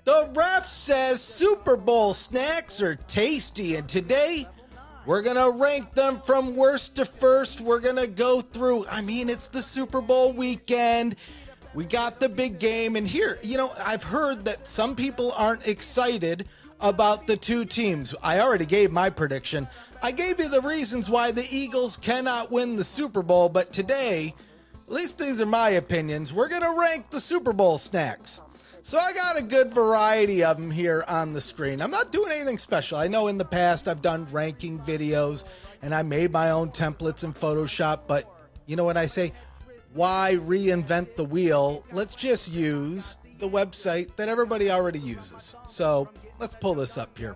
The ref says Super Bowl snacks are tasty, and today we're going to rank them from worst to first. We're going to go through, it's the Super Bowl weekend. We got the big game, and here, I've heard that some people aren't excited about the two teams. I already gave my prediction. I gave you the reasons why the Eagles cannot win the Super Bowl, but today, at least these are my opinions, we're going to rank the Super Bowl snacks. So I got a good variety of them here on the screen. I'm not doing anything special. I know in the past I've done ranking videos and I made my own templates in Photoshop, but you know what I say? Why reinvent the wheel? Let's just use the website that everybody already uses. So let's pull this up here.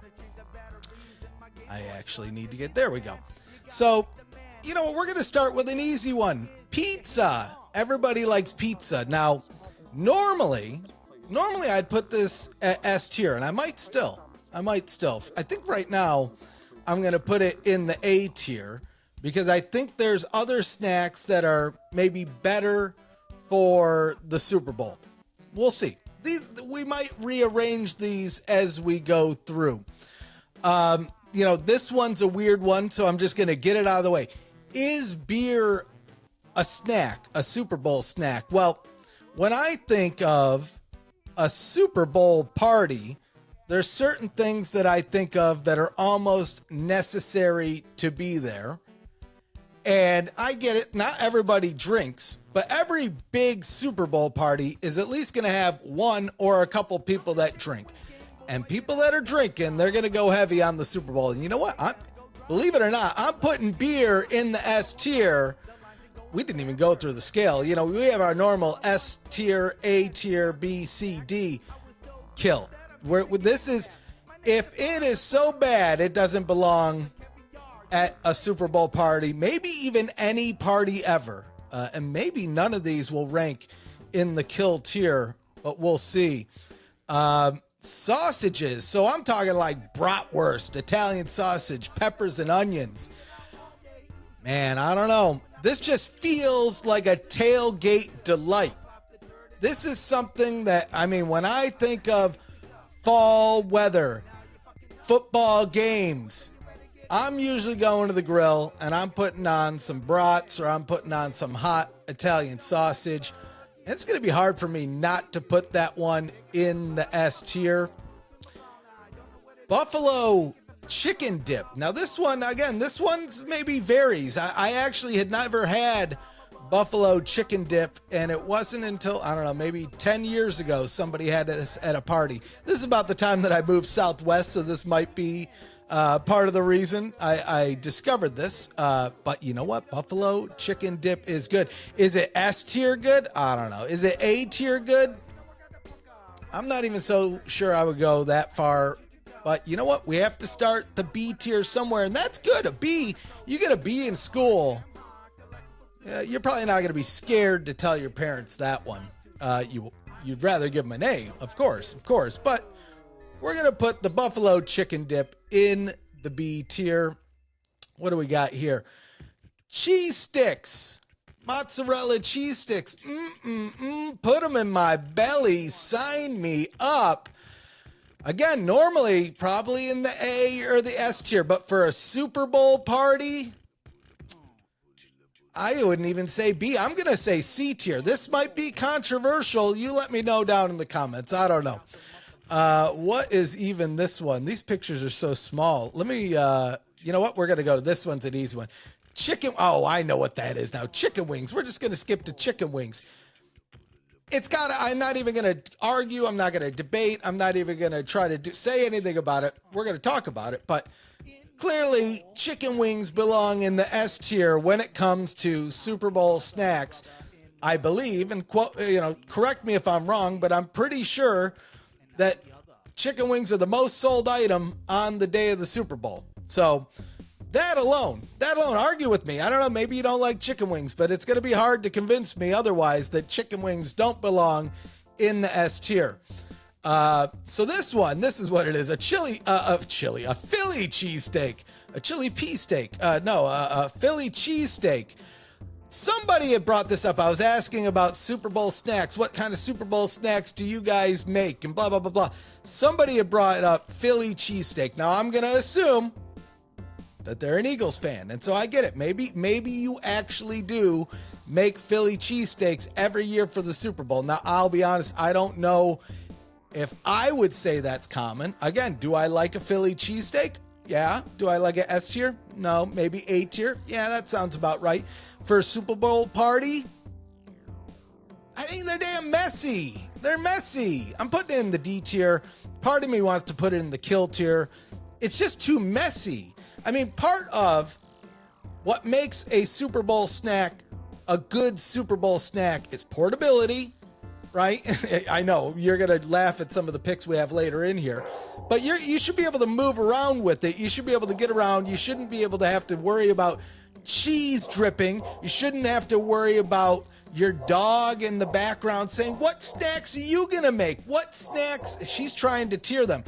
I actually need to there we go. So, we're going to start with an easy one. Pizza. Everybody likes pizza. Now, normally I'd put this at S tier, and I might still. I think right now I'm going to put it in the A tier because I think there's other snacks that are maybe better for the Super Bowl. We'll see. We might rearrange these as we go through. This one's a weird one, so I'm just going to get it out of the way. Is beer a snack, a Super Bowl snack? Well, when I think of a Super Bowl party, there's certain things that I think of that are almost necessary to be there. And I get it, not everybody drinks, but every big Super Bowl party is at least going to have one or a couple people that drink. And people that are drinking, they're going to go heavy on the Super Bowl. And you know what? Believe it or not, I'm putting beer in the S tier. We didn't even go through the scale. We have our normal S tier, A tier, B, C, D. Kill. If it is so bad, it doesn't belong at a Super Bowl party, maybe even any party ever. And maybe none of these will rank in the kill tier, but we'll see. Sausages. So I'm talking like bratwurst, Italian sausage, peppers and onions. Man, I don't know. This just feels like a tailgate delight. This is something that, when I think of fall weather, football games, I'm usually going to the grill and I'm putting on some brats or I'm putting on some hot Italian sausage. It's going to be hard for me not to put that one in the S tier. Buffalo chicken dip. Now this one's maybe varies. I actually had never had buffalo chicken dip, and it wasn't until, maybe 10 years ago somebody had this at a party. This is about the time that I moved southwest, so this might be part of the reason I discovered this. But you know what? Buffalo chicken dip is good. Is it S tier good? I don't know. Is it A tier good? I'm not even so sure I would go that far. But you know what? We have to start the B tier somewhere, and that's good. A B, you get a B in school. You're probably not going to be scared to tell your parents that one. You'd rather give them an A, of course. But we're going to put the buffalo chicken dip in the B tier. What do we got here? Cheese sticks. Mozzarella cheese sticks. Put them in my belly. Sign me up. Again, normally probably in the A or the S tier, but for a Super Bowl party, I wouldn't even say B. I'm going to say C tier. This might be controversial. You let me know down in the comments. I don't know. What is even this one? These pictures are so small. Let me, you know what? We're going to go to this one's an easy one. Chicken. Oh, I know what that is now. Chicken wings. We're just going to skip to chicken wings. I'm not even going to argue. I'm not going to debate. I'm not even going to try to say anything about it. We're going to talk about it, but clearly chicken wings belong in the S tier when it comes to Super Bowl snacks. I believe, and correct me if I'm wrong, but I'm pretty sure that chicken wings are the most sold item on the day of the Super Bowl. So that alone, argue with me. I don't know, maybe you don't like chicken wings, but it's going to be hard to convince me otherwise that chicken wings don't belong in the S tier. So this is what it is. A Philly cheesesteak, a chili pea steak. A Philly cheesesteak. Somebody had brought this up. I was asking about Super Bowl snacks. What kind of Super Bowl snacks do you guys make? And blah, blah, blah, blah. Somebody had brought up Philly cheesesteak. Now, I'm going to assume that they're an Eagles fan. And so I get it. Maybe you actually do make Philly cheesesteaks every year for the Super Bowl. Now, I'll be honest, I don't know if I would say that's common. Again, do I like a Philly cheesesteak? Yeah. Do I like an S tier? No. Maybe A tier? Yeah, that sounds about right. For a Super Bowl party, I think they're damn messy. They're messy. I'm putting it in the D tier. Part of me wants to put it in the kill tier. It's just too messy. I mean, part of what makes a Super Bowl snack a good Super Bowl snack is portability, right? I know you're going to laugh at some of the picks we have later in here, but you should be able to move around with it. You should be able to get around. You shouldn't be able to have to worry about cheese dripping. You shouldn't have to worry about your dog in the background saying, what snacks are you going to make? What snacks? She's trying to tier them.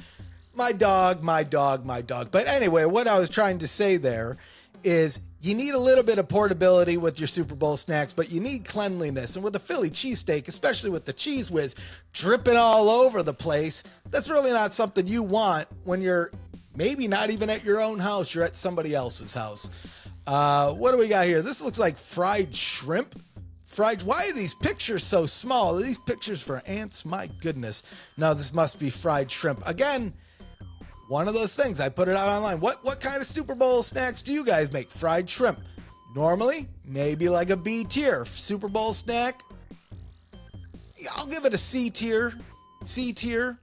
My dog, my dog, my dog. But anyway, what I was trying to say there is you need a little bit of portability with your Super Bowl snacks, but you need cleanliness. And with a Philly cheesesteak, especially with the Cheese Whiz dripping all over the place, that's really not something you want when you're maybe not even at your own house. You're at somebody else's house. What do we got here? This looks like fried shrimp. Why are these pictures so small? Are these pictures for ants? My goodness. No, this must be fried shrimp. Again, one of those things. I put it out online. What kind of Super Bowl snacks do you guys make? Fried shrimp. Normally, maybe like a B tier. Super Bowl snack, I'll give it a C tier. C tier.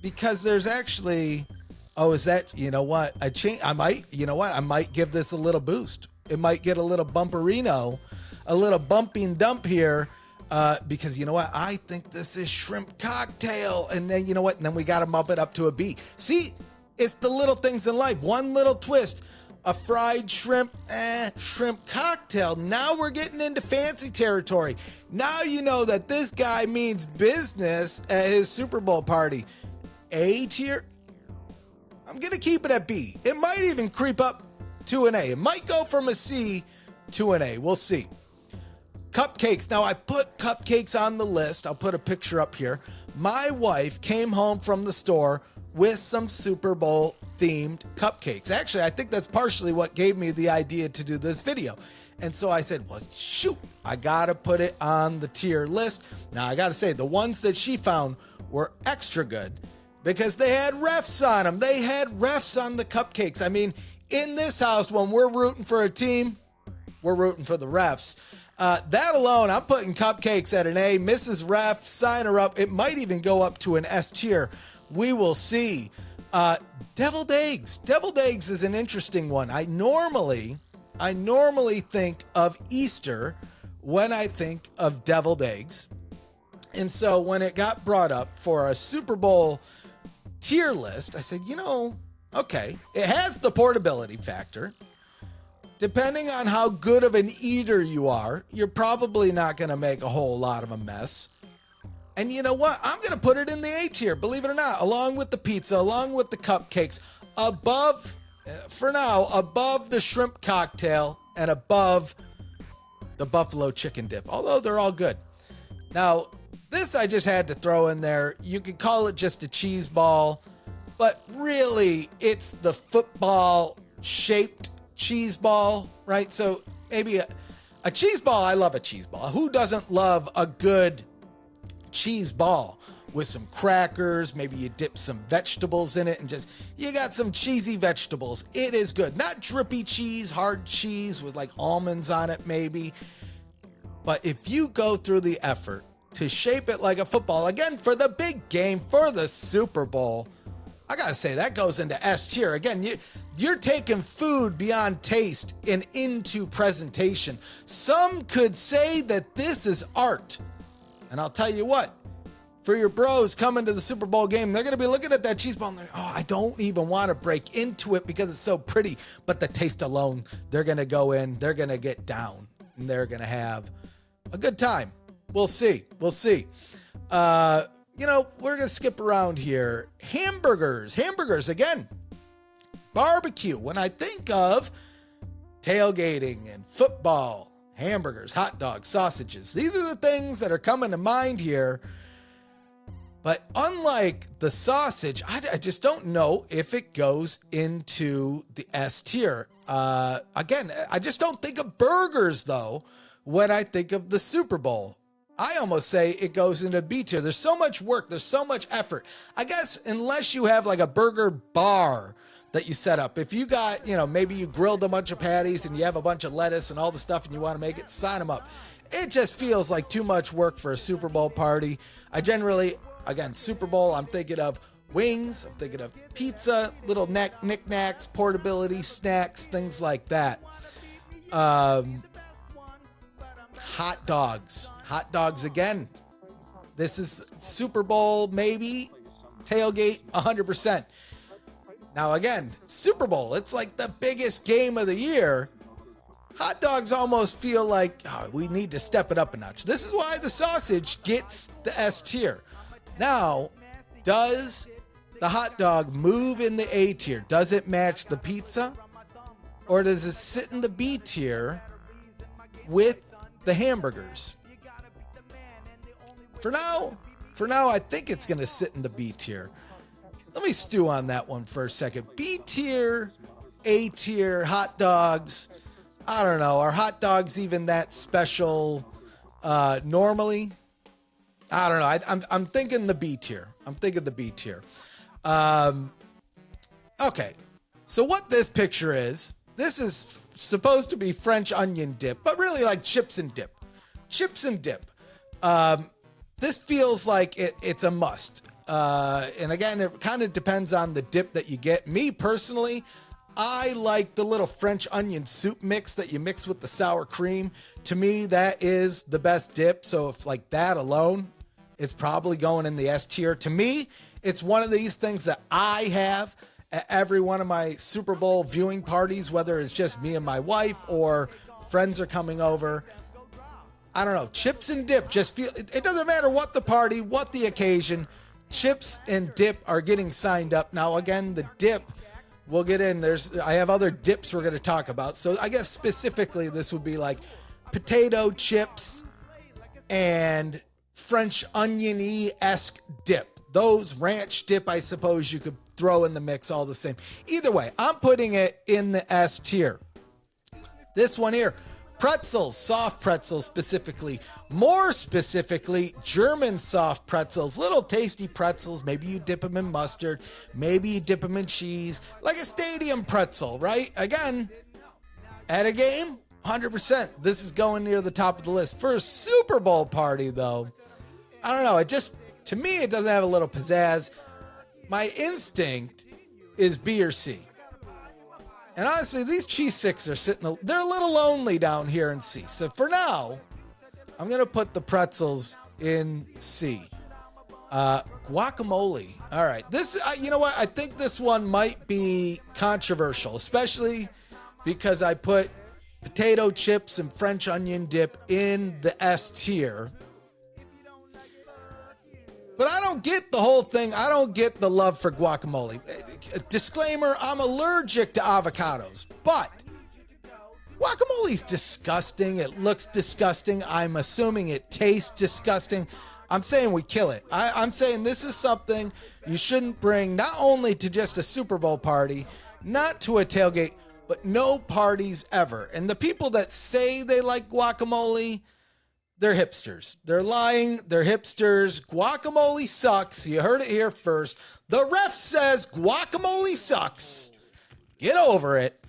Because there's actually... Oh, is that, you know what? I might give this a little boost. It might get a little bumperino, a little bumping dump here, because you know what? I think this is shrimp cocktail. And then, you know what? And then we got to bump it up to a B. See, it's the little things in life. One little twist, a fried shrimp cocktail. Now we're getting into fancy territory. Now you know that this guy means business at his Super Bowl party. A tier? I'm going to keep it at B. It might even creep up to an A. It might go from a C to an A. We'll see. Cupcakes. Now, I put cupcakes on the list. I'll put a picture up here. My wife came home from the store with some Super Bowl themed cupcakes. Actually, I think that's partially what gave me the idea to do this video. And so I said, well, shoot, I got to put it on the tier list. Now, I got to say, the ones that she found were extra good, because they had refs on them. They had refs on the cupcakes. I mean, in this house, when we're rooting for a team, we're rooting for the refs. That alone, I'm putting cupcakes at an A. Mrs. Ref, sign her up. It might even go up to an S tier. We will see. Deviled eggs. Deviled eggs is an interesting one. I normally think of Easter when I think of deviled eggs. And so when it got brought up for a Super Bowl tier list, I said, okay, it has the portability factor. Depending on how good of an eater you are, you're probably not going to make a whole lot of a mess. And you know what? I'm going to put it in the A tier, believe it or not, along with the pizza, along with the cupcakes, above, for now, above the shrimp cocktail and above the buffalo chicken dip, although they're all good. Now, this I just had to throw in there. You could call it just a cheese ball, but really it's the football shaped cheese ball, right? So maybe a cheese ball. I love a cheese ball. Who doesn't love a good cheese ball with some crackers? Maybe you dip some vegetables in it and you got some cheesy vegetables. It is good. Not drippy cheese, hard cheese with like almonds on it maybe. But if you go through the effort to shape it like a football, again, for the big game, for the Super Bowl, I gotta say, that goes into S tier. Again, you're taking food beyond taste and into presentation. Some could say that this is art. And I'll tell you what, for your bros coming to the Super Bowl game, they're gonna be looking at that cheese ball and they're, I don't even want to break into it because it's so pretty. But the taste alone, they're gonna go in, they're gonna get down, and they're gonna have a good time. We'll see. We'll see. We're going to skip around here. Hamburgers, again. Barbecue. When I think of tailgating and football, hamburgers, hot dogs, sausages. These are the things that are coming to mind here. But unlike the sausage, I just don't know if it goes into the S tier. Again, I just don't think of burgers, though, when I think of the Super Bowl. I almost say it goes into B tier. There's so much work. There's so much effort. I guess unless you have like a burger bar that you set up. If you got, maybe you grilled a bunch of patties and you have a bunch of lettuce and all the stuff and you want to make it, sign them up. It just feels like too much work for a Super Bowl party. I generally, again, Super Bowl, I'm thinking of wings, I'm thinking of pizza, little knickknacks, portability, snacks, things like that. Hot dogs. Hot dogs again. This is Super Bowl, maybe. Tailgate, 100%. Now again, Super Bowl, it's like the biggest game of the year. Hot dogs almost feel like we need to step it up a notch. This is why the sausage gets the S tier. Now, does the hot dog move in the A tier? Does it match the pizza? Or does it sit in the B tier with the hamburgers? For now, I think it's going to sit in the B tier. Let me stew on that one for a second. B tier, A tier, hot dogs. I don't know. Are hot dogs even that special normally? I don't know. I'm thinking the B tier. Okay. So what this picture is, this is supposed to be French onion dip, but really like chips and dip. This feels like it's a must. And again, it kind of depends on the dip that you get. Me personally, I like the little French onion soup mix that you mix with the sour cream. To me, that is the best dip. So if like that alone, it's probably going in the S tier. To me, it's one of these things that I have at every one of my Super Bowl viewing parties, whether it's just me and my wife or friends are coming over. I don't know. Chips and dip just feel, it doesn't matter what the party, what the occasion, chips and dip are getting signed up. Now, again, the dip, we'll get in. I have other dips we're going to talk about. So I guess specifically this would be like potato chips and French onion-y-esque dip. Those ranch dip, I suppose you could throw in the mix all the same. Either way, I'm putting it in the S tier. This one here, pretzels, soft pretzels specifically, more specifically, German soft pretzels, little tasty pretzels. Maybe you dip them in mustard, maybe you dip them in cheese, like a stadium pretzel, right? Again, at a game, 100%. This is going near the top of the list. For a Super Bowl party, though, I don't know. It just, to me, it doesn't have a little pizzazz. My instinct is B or C. And honestly, these cheese sticks are they're a little lonely down here in C. So for now, I'm going to put the pretzels in C. Guacamole. All right. This, you know what? I think this one might be controversial, especially because I put potato chips and French onion dip in the S tier. But I don't get the whole thing. I don't get the love for guacamole. Disclaimer, I'm allergic to avocados, but guacamole's disgusting. It looks disgusting. I'm assuming it tastes disgusting. I'm saying we kill it. I'm saying this is something you shouldn't bring not only to just a Super Bowl party, not to a tailgate, but no parties ever. And the people that say they like guacamole, they're hipsters. They're lying. They're hipsters. Guacamole sucks. You heard it here first. The ref says guacamole sucks. Get over it.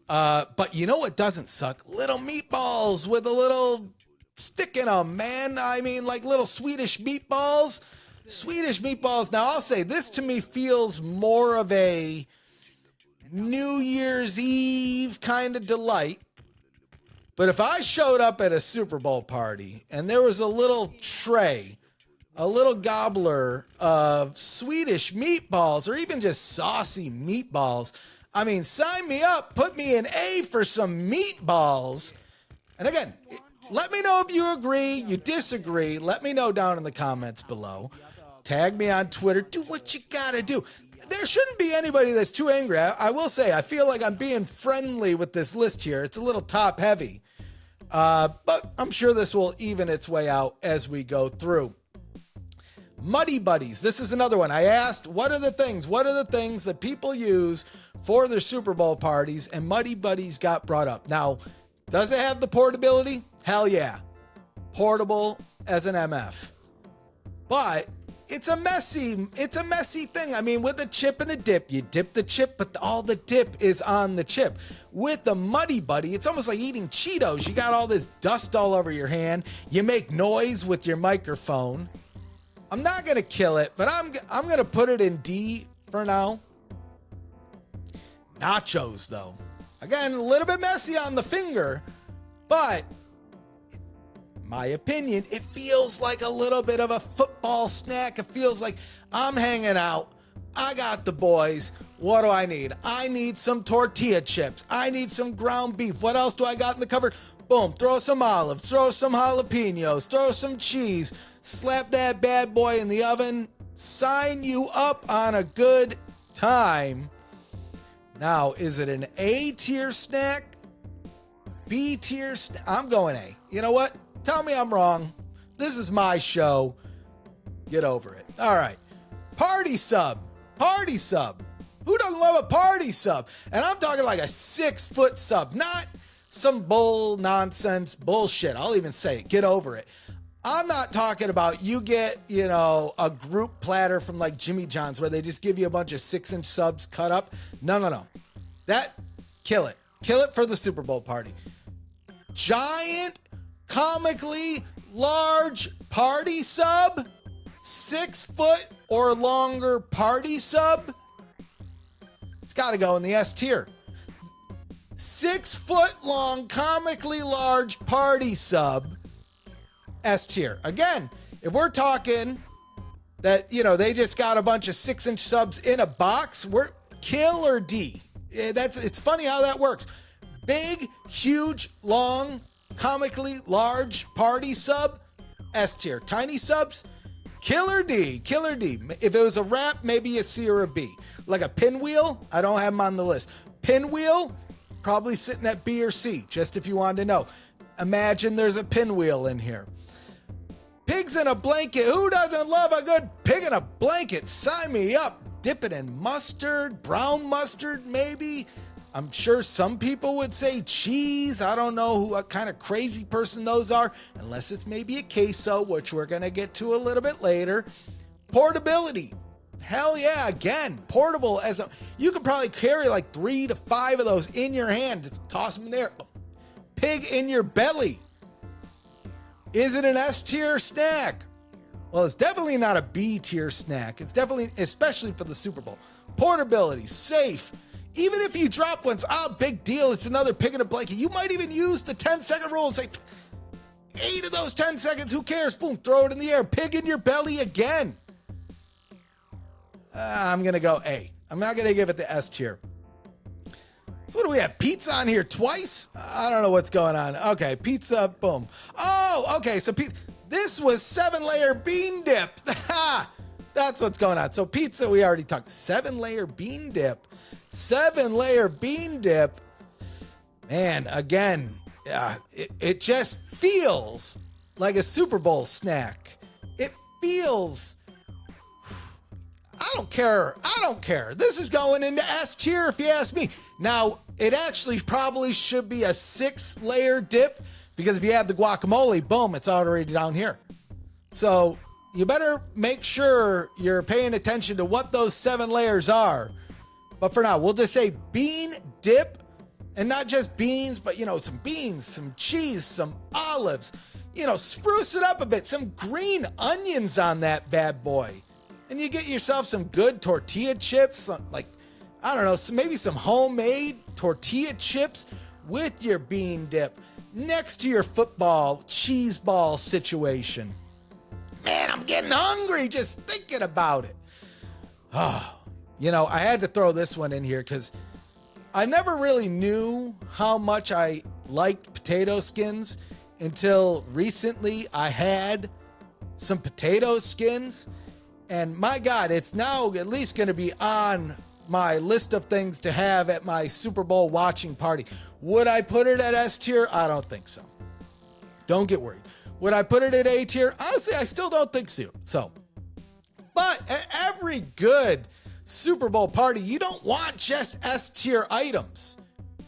But you know what doesn't suck? Little meatballs with a little stick in them, man. I mean, like little Swedish meatballs. Swedish meatballs. Now, I'll say this to me feels more of a New Year's Eve kind of delight. But if I showed up at a Super Bowl party and there was a little tray, a little gobbler of Swedish meatballs or even just saucy meatballs, I mean, sign me up, put me in A for some meatballs. And again, let me know if you agree, you disagree. Let me know down in the comments below. Tag me on Twitter. Do what you gotta do. there shouldn't be anybody that's too angry. I will say, I feel like I'm being friendly with this list here. It's a little top heavy, but I'm sure this will even its way out as we go through. Muddy Buddies. This is another one. I asked, what are the things that people use for their Super Bowl parties? And Muddy Buddies got brought up. Now, does it have the portability? Hell yeah. Portable as an MF. But it's a messy thing. I mean, with a chip and a dip, you dip the chip, but all the dip is on the chip. With the Muddy Buddy, it's almost like eating Cheetos. You got all this dust all over your hand. You make noise with your microphone. I'm not going to kill it, but I'm going to put it in D for now. Nachos, though. Again, a little bit messy on the finger, but my opinion, it feels like a little bit of a football snack. It feels like I'm hanging out. I got the boys. What do I need? I need some tortilla chips. I need some ground beef. What else do I got in the cupboard? Boom, throw some olives, throw some jalapenos, throw some cheese, slap that bad boy in the oven, sign you up on a good time. Now, is it an A tier snack? B tier snack? I'm going A. You know what? Tell me I'm wrong. This is my show. Get over it. All right. Party sub. Party sub. Who doesn't love a party sub? And I'm talking like a 6-foot sub, not some bull nonsense bullshit. I'll even say it. Get over it. I'm not talking about you get, a group platter from like Jimmy John's where they just give you a bunch of 6-inch subs cut up. No. Kill it. Kill it for the Super Bowl party. Giant, comically large party sub, 6-foot or longer party sub. It's got to go in the S tier. 6-foot long, comically large party sub, S tier. Again, if we're talking that, they just got a bunch of 6-inch subs in a box, we're kill or D. It's funny how that works. Big, huge, long, comically large party sub, S tier. Tiny subs, killer D. If it was a wrap, maybe a C or a B. Like a pinwheel, I don't have them on the list. Pinwheel, probably sitting at B or C, just if you wanted to know. Imagine there's a pinwheel in here. Pigs in a blanket. Who doesn't love a good pig in a blanket? Sign me up. Dip it in mustard, brown mustard maybe. I'm sure some people would say cheese. I don't know what kind of crazy person those are, unless it's maybe a queso, which we're going to get to a little bit later. Portability. Hell yeah, again, portable you could probably carry like 3 to 5 of those in your hand. Just toss them in there. Pig in your belly. Is it an S tier snack? Well, it's definitely not a B tier snack. It's definitely, especially for the Super Bowl. Portability, safe. Even if you drop once, big deal. It's another pig in a blanket. You might even use the 10-second rule and say, 8 of those 10 seconds, who cares? Boom, throw it in the air. Pig in your belly again. I'm going to go A. I'm not going to give it the S tier. So what do we have? Pizza on here twice? I don't know what's going on. Okay, pizza, boom. Oh, okay, so this was 7-layer bean dip. That's what's going on. So pizza, we already talked. 7-layer bean dip. 7-layer bean dip. Man, again, it just feels like a Super Bowl snack. It feels... I don't care. This is going into S tier if you ask me. Now, it actually probably should be a 6-layer dip because if you add the guacamole, boom, it's already down here. So you better make sure you're paying attention to what those 7 layers are. But for now, we'll just say bean dip, and not just beans, but, some beans, some cheese, some olives, spruce it up a bit, some green onions on that bad boy. And you get yourself some good tortilla chips, maybe some homemade tortilla chips with your bean dip next to your football cheese ball situation. Man, I'm getting hungry just thinking about it. I had to throw this one in here because I never really knew how much I liked potato skins until recently I had some potato skins. And my God, it's now at least going to be on my list of things to have at my Super Bowl watching party. Would I put it at S tier? I don't think so. Don't get worried. Would I put it at A tier? Honestly, I still don't think so. But at every good Super Bowl party, you don't want just S tier items.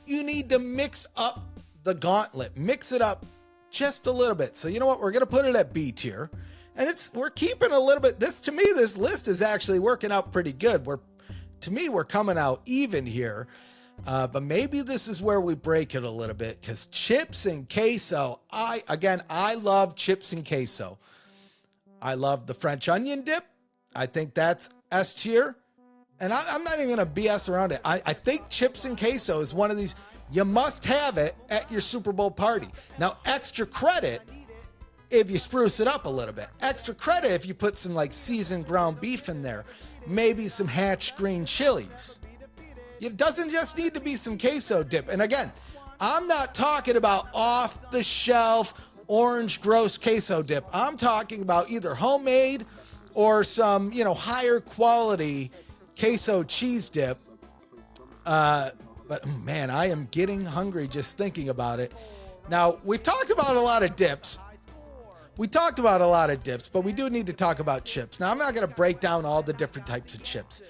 You need to mix up the gauntlet, mix it up just a little bit. So you know what? We're going to put it at B tier. And we're keeping a little bit, to me, this list is actually working out pretty good. To me, we're coming out even here. But maybe this is where we break it a little bit, because chips and queso, I love chips and queso. I love the French onion dip. I think that's S tier. And I'm not even going to BS around it. I think chips and queso is one of these, you must have it at your Super Bowl party. Now, extra credit if you spruce it up a little bit. Extra credit if you put some like seasoned ground beef in there. Maybe some Hatch green chilies. It doesn't just need to be some queso dip. And again, I'm not talking about off the shelf orange gross queso dip. I'm talking about either homemade or some, higher quality queso cheese dip. But man, I am getting hungry just thinking about it. Now, we've talked about a lot of dips. But we do need to talk about chips. Now, I'm not going to break down all the different types of chips.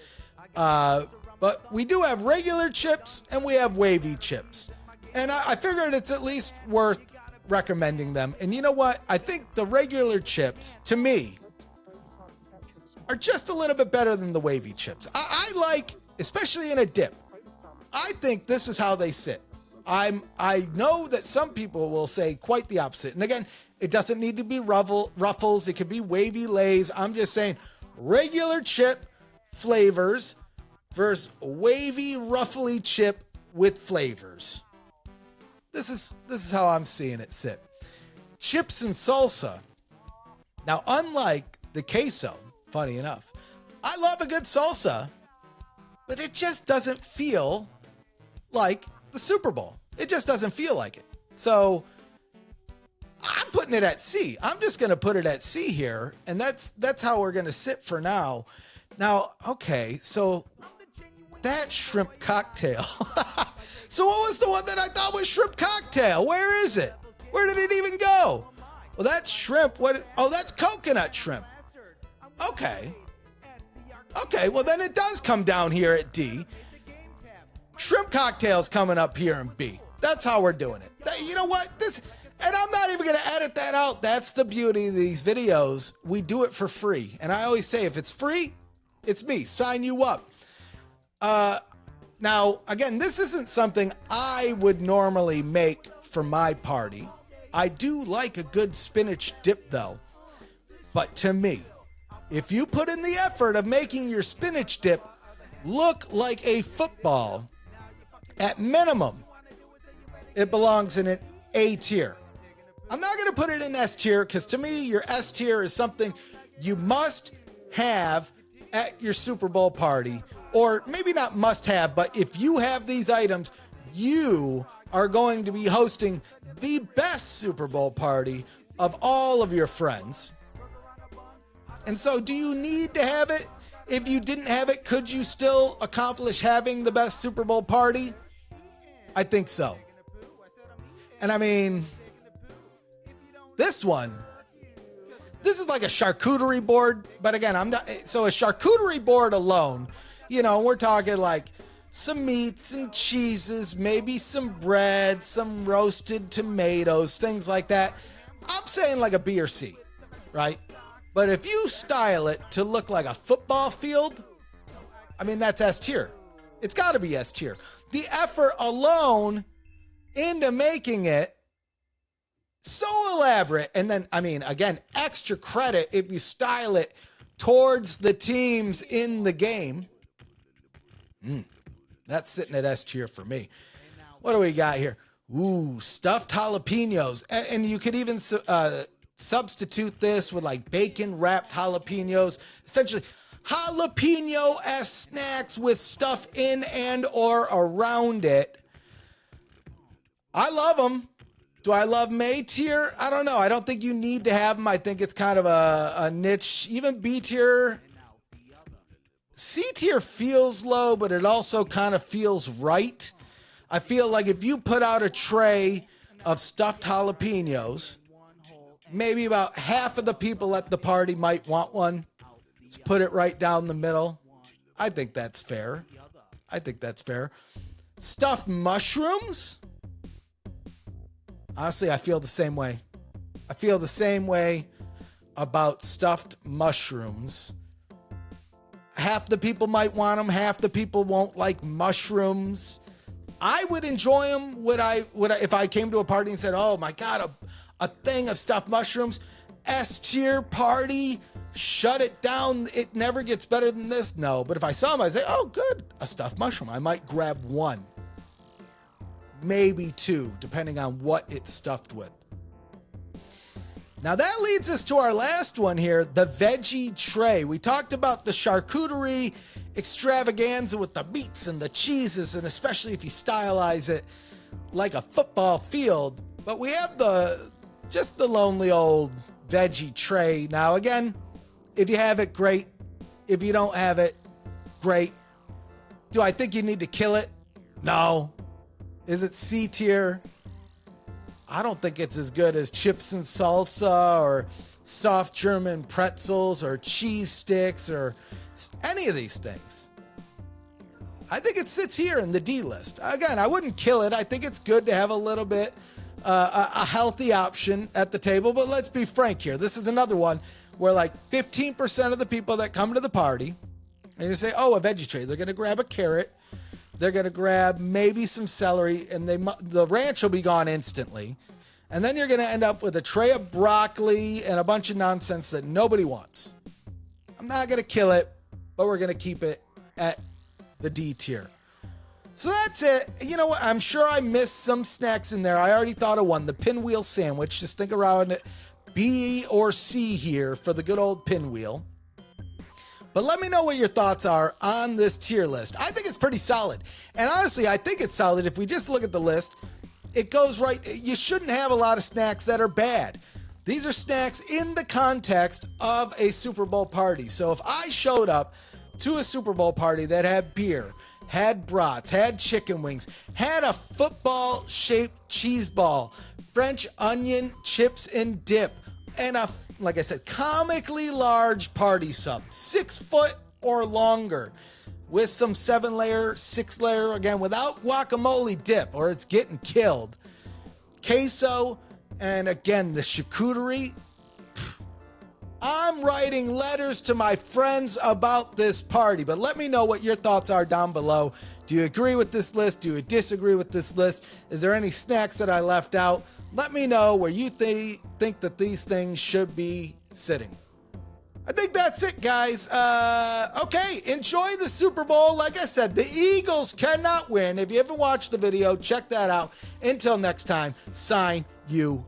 But we do have regular chips and we have wavy chips. And I figured it's at least worth recommending them. And you know what? I think the regular chips, to me, are just a little bit better than the wavy chips. I like, especially in a dip, I think this is how they sit. I know that some people will say quite the opposite. And again, it doesn't need to be ruffles. It could be wavy lays. I'm just saying regular chip flavors versus wavy, ruffly chip with flavors. This is how I'm seeing it sit. Chips and salsa. Now, unlike the queso, funny enough, I love a good salsa, but it just doesn't feel like the Super Bowl. It just doesn't feel like it. So I'm putting it at C. I'm just going to put it at C here. And that's how we're going to sit for now. Now, okay, so that shrimp cocktail. So what was the one that I thought was shrimp cocktail? Where is it? Where did it even go? Well, that's shrimp. That's coconut shrimp. Okay, well then it does come down here at D. Shrimp cocktail's coming up here in B. That's how we're doing it. You know what? And I'm not even going to edit that out. That's the beauty of these videos. We do it for free. And I always say, if it's free, it's me. Sign you up. Now, again, this isn't something I would normally make for my party. I do like a good spinach dip, though. But to me, if you put in the effort of making your spinach dip look like a football, at minimum, it belongs in an A tier. I'm not going to put it in S tier because to me, your S tier is something you must have at your Super Bowl party. Or maybe not must have, but if you have these items, you are going to be hosting the best Super Bowl party of all of your friends. And so do you need to have it? If you didn't have it, could you still accomplish having the best Super Bowl party? I think so. And I mean, this is like a charcuterie board, but again, so a charcuterie board alone, we're talking like some meats and cheeses, maybe some bread, some roasted tomatoes, things like that. I'm saying like a B or C, right? But if you style it to look like a football field, I mean, that's S tier. It's got to be S tier. The effort alone into making it so elaborate. And then, I mean, again, extra credit if you style it towards the teams in the game. That's sitting at S tier for me. What do we got here? Ooh, stuffed jalapenos. And you could even substitute this with like bacon wrapped jalapenos. Essentially, jalapeno-esque snacks with stuff in and or around it. I love them. Do I love them A tier? I don't know. I don't think you need to have them. I think it's kind of a niche. Even B tier, C tier feels low, but it also kind of feels right. I feel like if you put out a tray of stuffed jalapenos, maybe about half of the people at the party might want one. Let's put it right down the middle. I think that's fair. I think that's fair. Stuffed mushrooms? Honestly, I feel the same way. I feel the same way about stuffed mushrooms. Half the people might want them. Half the people won't like mushrooms. I would enjoy them. Would I if I came to a party and said, "Oh my God, a thing of stuffed mushrooms, S tier party, shut it down. It never gets better than this." No, but if I saw them, I'd say, "Oh, good, a stuffed mushroom." I might grab one, maybe two, depending on what it's stuffed with. Now that leads us to our last one here, the veggie tray. We talked about the charcuterie extravaganza with the meats and the cheeses, and especially if you stylize it like a football field. But we have just the lonely old veggie tray. Now again, if you have it, great. If you don't have it, great. Do I think you need to kill it? No. Is it C tier? I don't think it's as good as chips and salsa or soft German pretzels or cheese sticks or any of these things. I think it sits here in the D list. Again, I wouldn't kill it. I think it's good to have a little bit, a healthy option at the table. But let's be frank here. This is another one where like 15% of the people that come to the party, and you say, oh, a veggie tray. They're going to grab a carrot. They're going to grab maybe some celery, and the ranch will be gone instantly. And then you're going to end up with a tray of broccoli and a bunch of nonsense that nobody wants. I'm not going to kill it, but we're going to keep it at the D tier. So that's it. You know what? I'm sure I missed some snacks in there. I already thought of one, the pinwheel sandwich. Just think around B or C here for the good old pinwheel. But let me know what your thoughts are on this tier list. I think it's pretty solid. And honestly, I think it's solid. If we just look at the list, it goes right. You shouldn't have a lot of snacks that are bad. These are snacks in the context of a Super Bowl party. So if I showed up to a Super Bowl party that had beer, had brats, had chicken wings, had a football-shaped cheese ball, French onion chips and dip, and like I said, comically large party sub, 6 foot or longer, with some 7-layer, 6-layer, again, without guacamole dip, or it's getting killed. Queso, and again, the charcuterie. I'm writing letters to my friends about this party, but let me know what your thoughts are down below. Do you agree with this list? Do you disagree with this list? Is there any snacks that I left out? Let me know where you think that these things should be sitting. I think that's it, guys. Okay, enjoy the Super Bowl. Like I said, the Eagles cannot win. If you haven't watched the video, check that out. Until next time, sign you